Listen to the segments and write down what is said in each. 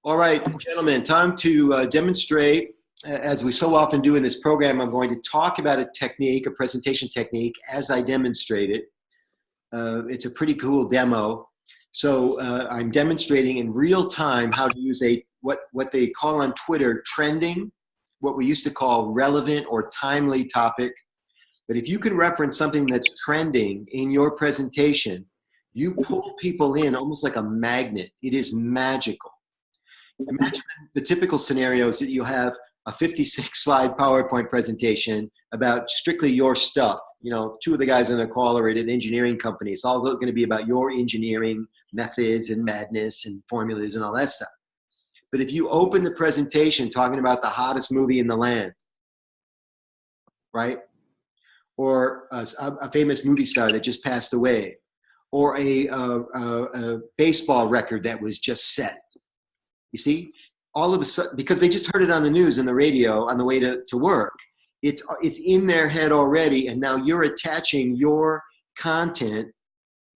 All right, gentlemen, time to demonstrate. As we so often do in this program, I'm going to talk about a technique, a presentation technique, as I demonstrate it. It's a pretty cool demo. So I'm demonstrating in real time how to use what they call on Twitter trending, what we used to call relevant or timely topic. But if you can reference something that's trending in your presentation, you pull people in almost like a magnet. It is magical. Imagine the typical scenarios that you have a 56 slide PowerPoint presentation about strictly your stuff. You know, two of the guys on the call are at an engineering company. It's all going to be about your engineering methods and madness and formulas and all that stuff. But if you open the presentation talking about the hottest movie in the land, right? Or a famous movie star that just passed away, or a baseball record that was just set. You see, all of a sudden, because they just heard it on the news and the radio on the way to work, it's in their head already, and now you're attaching your content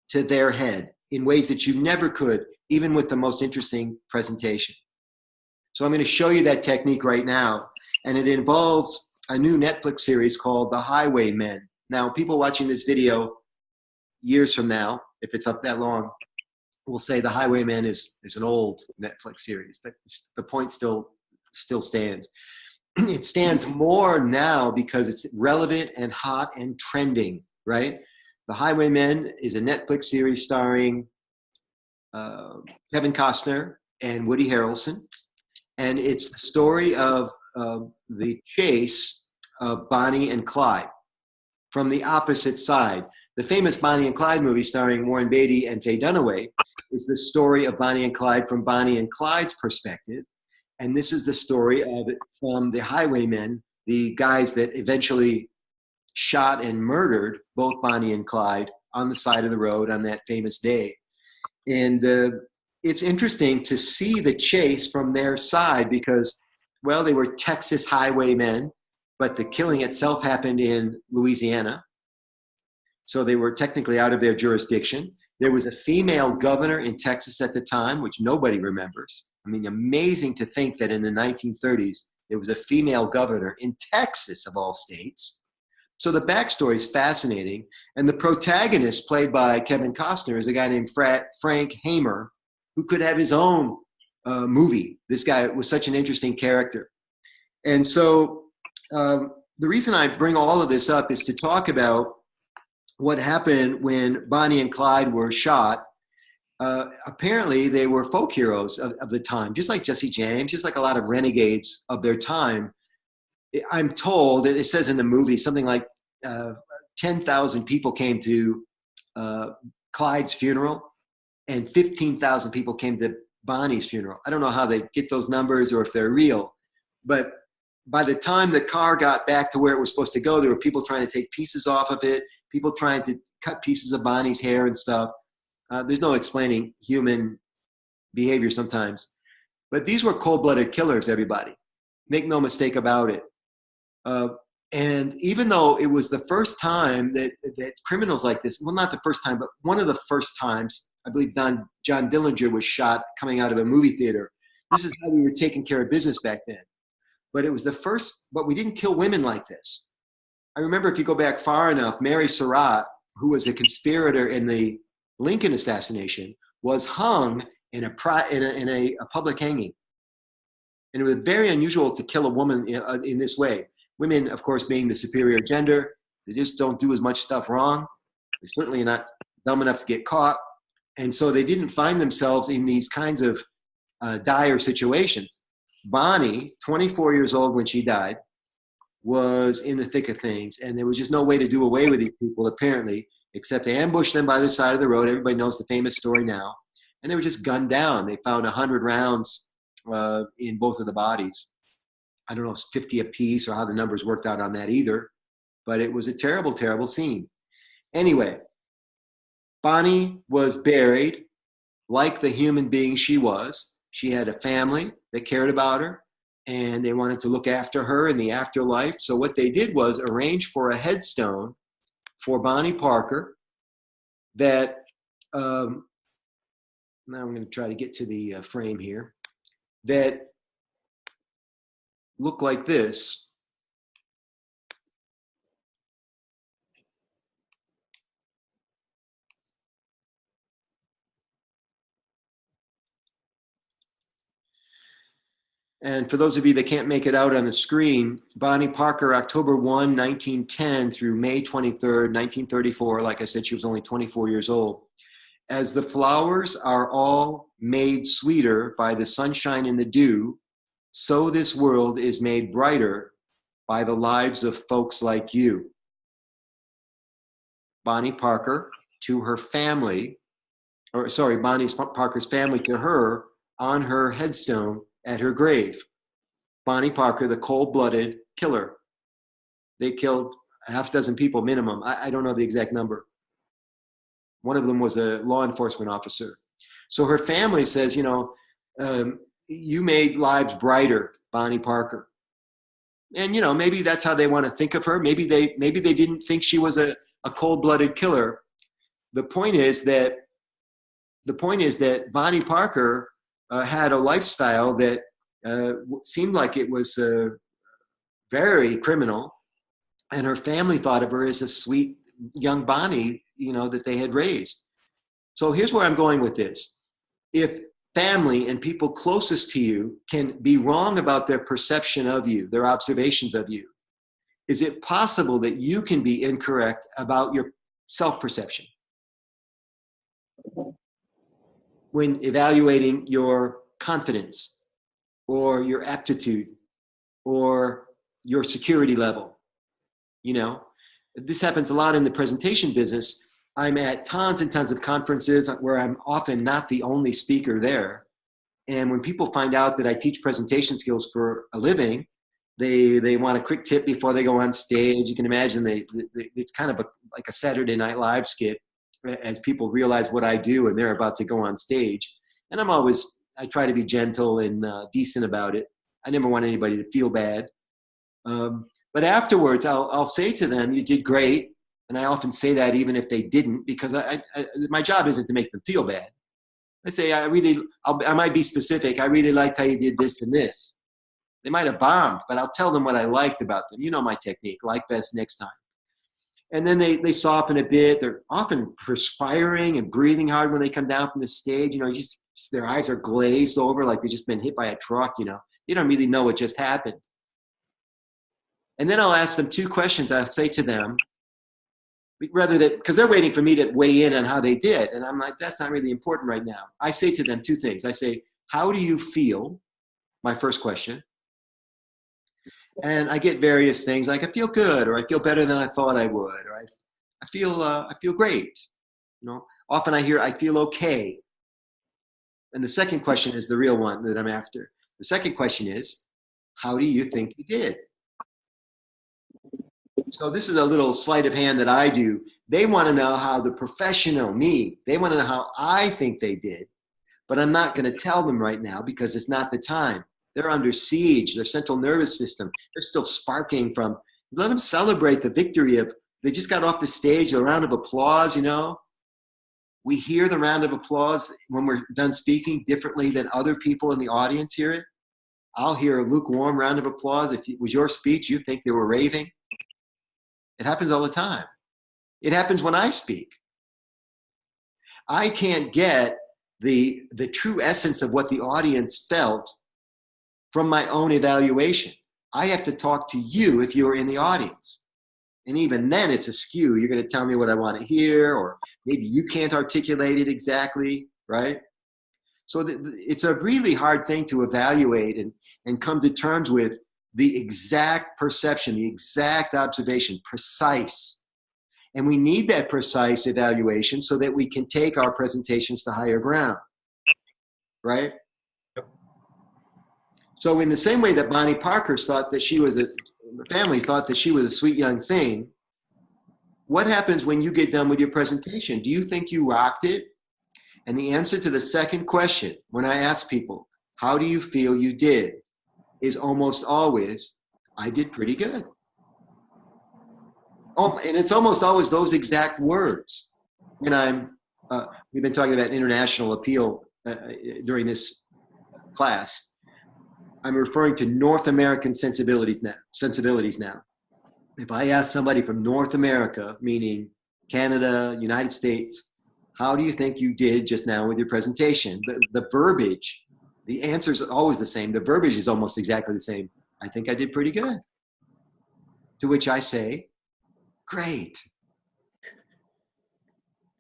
to their head in ways that you never could, even with the most interesting presentation. So I'm going to show you that technique right now, and it involves a new Netflix series called The Highwaymen. Now, people watching this video years from now, if it's up that long, will say The Highwaymen is an old Netflix series, but the point still stands. It stands more now because it's relevant and hot and trending, right? The Highwaymen is a Netflix series starring Kevin Costner and Woody Harrelson, and it's the story of the chase of Bonnie and Clyde from the opposite side. The famous Bonnie and Clyde movie starring Warren Beatty and Faye Dunaway is the story of Bonnie and Clyde from Bonnie and Clyde's perspective. And this is the story of it from the Highwaymen, the guys that eventually shot and murdered both Bonnie and Clyde on the side of the road on that famous day. And it's interesting to see the chase from their side because, well, they were Texas highwaymen, but the killing itself happened in Louisiana. So they were technically out of their jurisdiction. There was a female governor in Texas at the time, which nobody remembers. I mean, amazing to think that in the 1930s, there was a female governor in Texas, of all states. So the backstory is fascinating. And the protagonist, played by Kevin Costner, is a guy named Frank Hamer, who could have his own movie. This guy was such an interesting character. And so the reason I bring all of this up is to talk about what happened when Bonnie and Clyde were shot. Apparently, they were folk heroes of the time, just like Jesse James, just like a lot of renegades of their time. I'm told, it says in the movie, something like 10,000 people came to Clyde's funeral and 15,000 people came to Bonnie's funeral. I don't know how they get those numbers or if they're real, but by the time the car got back to where it was supposed to go, there were people trying to take pieces off of it, people trying to cut pieces of Bonnie's hair and stuff. There's no explaining human behavior sometimes. But these were cold-blooded killers, everybody. Make no mistake about it. And even though it was the first time that criminals like this, well, not the first time, but one of the first times, I believe John Dillinger was shot coming out of a movie theater. This is how we were taking care of business back then. But it was the first, but we didn't kill women like this. I remember if you go back far enough, Mary Surratt, who was a conspirator in the Lincoln assassination, was hung in a public hanging. And it was very unusual to kill a woman in this way. Women, of course, being the superior gender, they just don't do as much stuff wrong. They're certainly not dumb enough to get caught. And so they didn't find themselves in these kinds of dire situations. Bonnie, 24 years old when she died, was in the thick of things, and there was just no way to do away with these people, apparently, except they ambushed them by the side of the road. Everybody knows the famous story now. And they were just gunned down. They found 100 rounds in both of the bodies. I don't know if it's 50 apiece or how the numbers worked out on that either, but it was a terrible, terrible scene. Anyway, Bonnie was buried like the human being she was. She had a family that cared about her, and they wanted to look after her in the afterlife. So what they did was arrange for a headstone for Bonnie Parker that, now I'm going to try to get to the frame here. that look like this. And for those of you that can't make it out on the screen, Bonnie Parker, October 1, 1910 through May 23rd, 1934. Like I said, she was only 24 years old. As the flowers are all made sweeter by the sunshine and the dew, so this world is made brighter by the lives of folks like you. Bonnie Parker to her family, or sorry, Bonnie Parker's family to her on her headstone at her grave. Bonnie Parker, the cold-blooded killer. They killed a half dozen people minimum. I don't know the exact number. One of them was a law enforcement officer. So her family says, you know, you made lives brighter, Bonnie Parker. And, you know, maybe that's how they want to think of her. Maybe they didn't think she was a cold-blooded killer. The point is that Bonnie Parker had a lifestyle that seemed like it was very criminal, and her family thought of her as a sweet young Bonnie, you know, that they had raised. So here's where I'm going with this. If family and people closest to you can be wrong about their perception of you, their observations of you, is it possible that you can be incorrect about your self-perception when evaluating your confidence or your aptitude or your security level? You know, this happens a lot in the presentation business. I'm at tons and tons of conferences where I'm often not the only speaker there. And when people find out that I teach presentation skills for a living, they want a quick tip before they go on stage. You can imagine it's kind of like a Saturday Night Live skit as people realize what I do and they're about to go on stage. And I try to be gentle and decent about it. I never want anybody to feel bad. But afterwards, I'll say to them, you did great. And I often say that even if they didn't, because my job isn't to make them feel bad. I say, I might be specific. I really liked how you did this and this. They might have bombed, but I'll tell them what I liked about them. You know my technique, like best next time. And then they soften a bit. They're often perspiring and breathing hard when they come down from the stage. You know, just their eyes are glazed over like they've just been hit by a truck, you know. They don't really know what just happened. And then I'll ask them two questions. I'll say to them, because they're waiting for me to weigh in on how they did. And I'm like, that's not really important right now. I say to them two things. I say, how do you feel? My first question. And I get various things like, I feel good, or I feel better than I thought I would, or I feel great. You know, often I hear, I feel okay. And the second question is the real one that I'm after. The second question is, how do you think you did? So this is a little sleight of hand that I do. They want to know how the professional, me, they want to know how I think they did, but I'm not going to tell them right now because it's not the time. They're under siege. Their central nervous system, they're still sparking from, let them celebrate the victory of, they just got off the stage, a round of applause, you know. We hear the round of applause when we're done speaking differently than other people in the audience hear it. I'll hear a lukewarm round of applause. If it was your speech, you think they were raving. It happens all the time. It happens when I speak. I can't get the true essence of what the audience felt from my own evaluation. I have to talk to you if you're in the audience. And even then it's askew. You're going to tell me what I want to hear, or maybe you can't articulate it exactly, right? So it's a really hard thing to evaluate and come to terms with the exact perception, the exact observation, precise. And we need that precise evaluation so that we can take our presentations to higher ground, right? Yep. So in the same way that Bonnie Parker thought that the family thought that she was a sweet young thing, what happens when you get done with your presentation? Do you think you rocked it? And the answer to the second question, when I ask people, how do you feel you did? Is almost always, I did pretty good. Oh, and it's almost always those exact words. When we've been talking about international appeal during this class. I'm referring to North American sensibilities now. If I ask somebody from North America, meaning Canada, United States, how do you think you did just now with your presentation? The verbiage, the answer is always the same. The verbiage is almost exactly the same. I think I did pretty good. To which I say, great.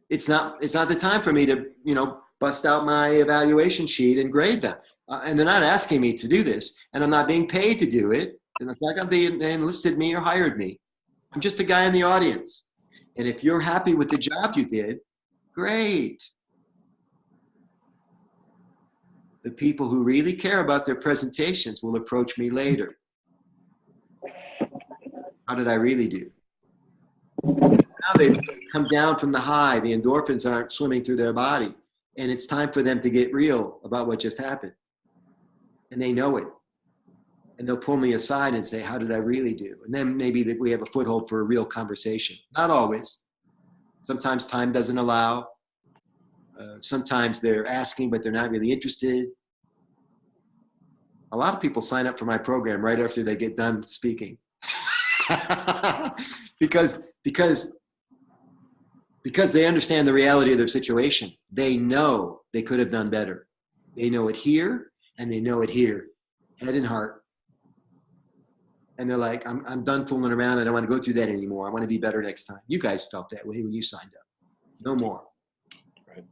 It's not the time for me to, bust out my evaluation sheet and grade them. And they're not asking me to do this, and I'm not being paid to do it. And it's not they enlisted me or hired me. I'm just a guy in the audience. And if you're happy with the job you did, great. The people who really care about their presentations will approach me later. How did I really do? Now they've come down from the high. The endorphins aren't swimming through their body. And it's time for them to get real about what just happened. And they know it. And they'll pull me aside and say, how did I really do? And then maybe that we have a foothold for a real conversation. Not always. Sometimes time doesn't allow. Sometimes they're asking, but they're not really interested. A lot of people sign up for my program right after they get done speaking. because they understand the reality of their situation. They know they could have done better. They know it here, and they know it here, head and heart. And they're like, I'm done fooling around. I don't want to go through that anymore. I want to be better next time. You guys felt that way when you signed up. No more. Right.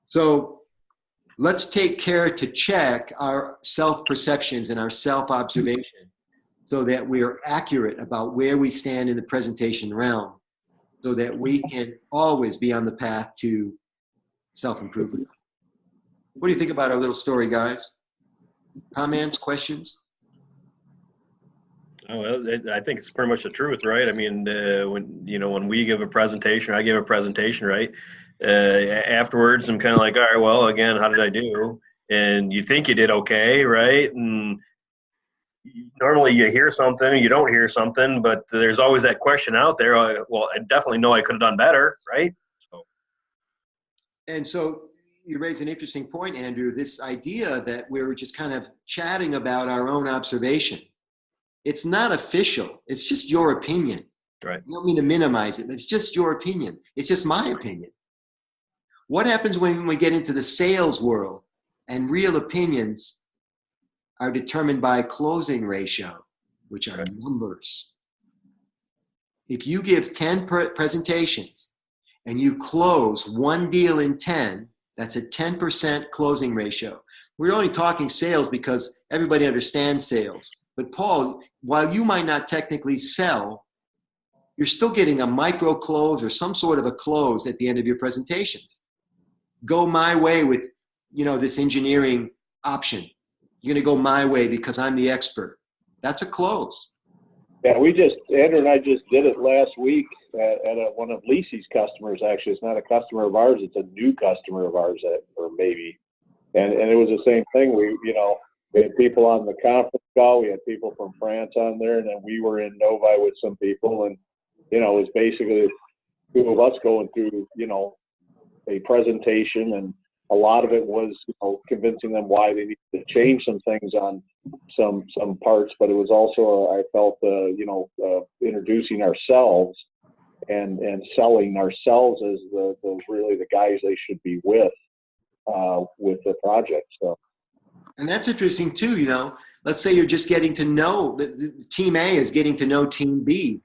So let's take care to check our self-perceptions and our self-observation so that we are accurate about where we stand in the presentation realm, so that we can always be on the path to self-improvement. What do you think about our little story, guys? Comments, questions? Oh, I think it's pretty much the truth, right? I mean, when we give a presentation, I give a presentation, right? Afterwards, I'm kind of like, all right, well, again, how did I do? And you think you did okay, right? And normally you hear something or you don't hear something, but there's always that question out there. Well, I definitely know I could have done better, right? And so you raise an interesting point, Andrew, this idea that we're just kind of chatting about our own observation. It's not official. It's just your opinion. Right. I don't mean to minimize it, but it's just your opinion. It's just my opinion. What happens when we get into the sales world and real opinions are determined by closing ratio, which are numbers? If you give 10 presentations and you close one deal in 10, that's a 10% closing ratio. We're only talking sales because everybody understands sales. But Paul, while you might not technically sell, you're still getting a micro close or some sort of a close at the end of your presentations. Go my way with, this engineering option. You're going to go my way because I'm the expert. That's a close. Yeah, Andrew and I just did it last week at one of Lisi's customers. Actually, it's not a customer of ours; it's a new customer of ours, or maybe. And it was the same thing. We had people on the conference call. We had people from France on there, and then we were in Novi with some people, and it was basically two of us going through a presentation, and a lot of it was convincing them why they needed to change some things on some parts, but it was also I felt introducing ourselves and selling ourselves as really the guys they should be with the project. So, and that's interesting too. Let's say you're just getting to know the team A is getting to know team B,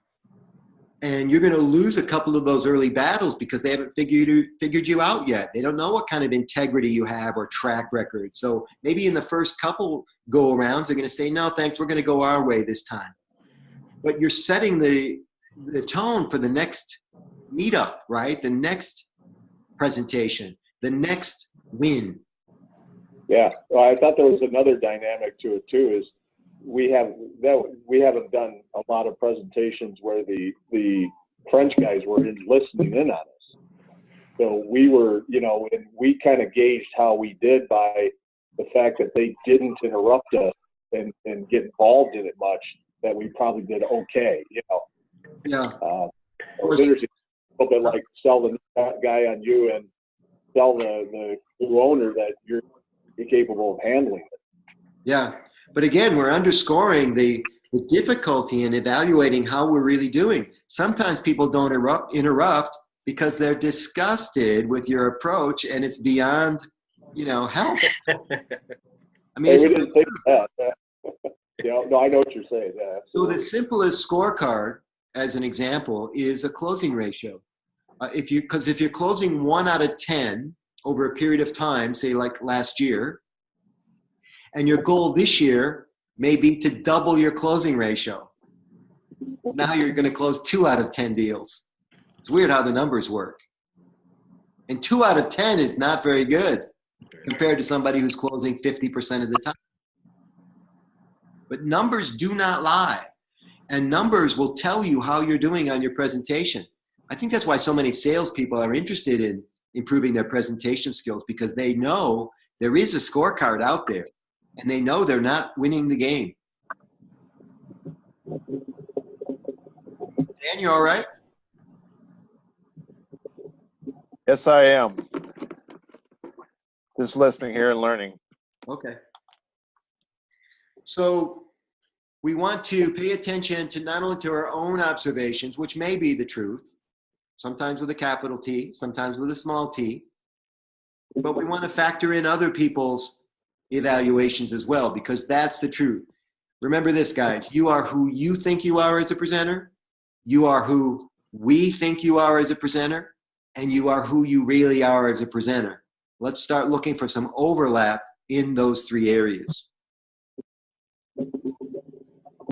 and you're going to lose a couple of those early battles because they haven't figured you out yet. They don't know what kind of integrity you have or track record. So maybe in the first couple go-arounds, they're going to say, no, thanks, we're going to go our way this time. But you're setting the tone for the next meetup, right? The next presentation, the next win. Yeah, well, I thought there was another dynamic to it too, is we haven't done a lot of presentations where the French guys were listening in on us. So we were, and we kind of gauged how we did by the fact that they didn't interrupt us and get involved in it much, that we probably did okay, Yeah. It was interesting. A little bit like sell the guy on you and tell the new owner that you're capable of handling it. Yeah. But again, we're underscoring the difficulty in evaluating how we're really doing. Sometimes people don't interrupt because they're disgusted with your approach and it's beyond, help. I mean, Hey, we didn't think of that. No, I know what you're saying. Yeah, so the simplest scorecard, as an example, is a closing ratio. Because if you're closing 1 out of 10 over a period of time, say like last year, and your goal this year may be to double your closing ratio. Now you're going to close 2 out of 10 deals. It's weird how the numbers work. And 2 out of 10 is not very good compared to somebody who's closing 50% of the time. But numbers do not lie. And numbers will tell you how you're doing on your presentation. I think that's why so many salespeople are interested in improving their presentation skills, because they know there is a scorecard out there and they know they're not winning the game. Dan, you all right? Yes, I am. Just listening here and learning. Okay. So we want to pay attention to not only to our own observations, which may be the truth, sometimes with a capital T, sometimes with a small t, but we want to factor in other people's evaluations as well, because that's the truth. Remember this, guys. You are who you think you are as a presenter. You are who we think you are as a presenter. And you are who you really are as a presenter. Let's start looking for some overlap in those 3 areas.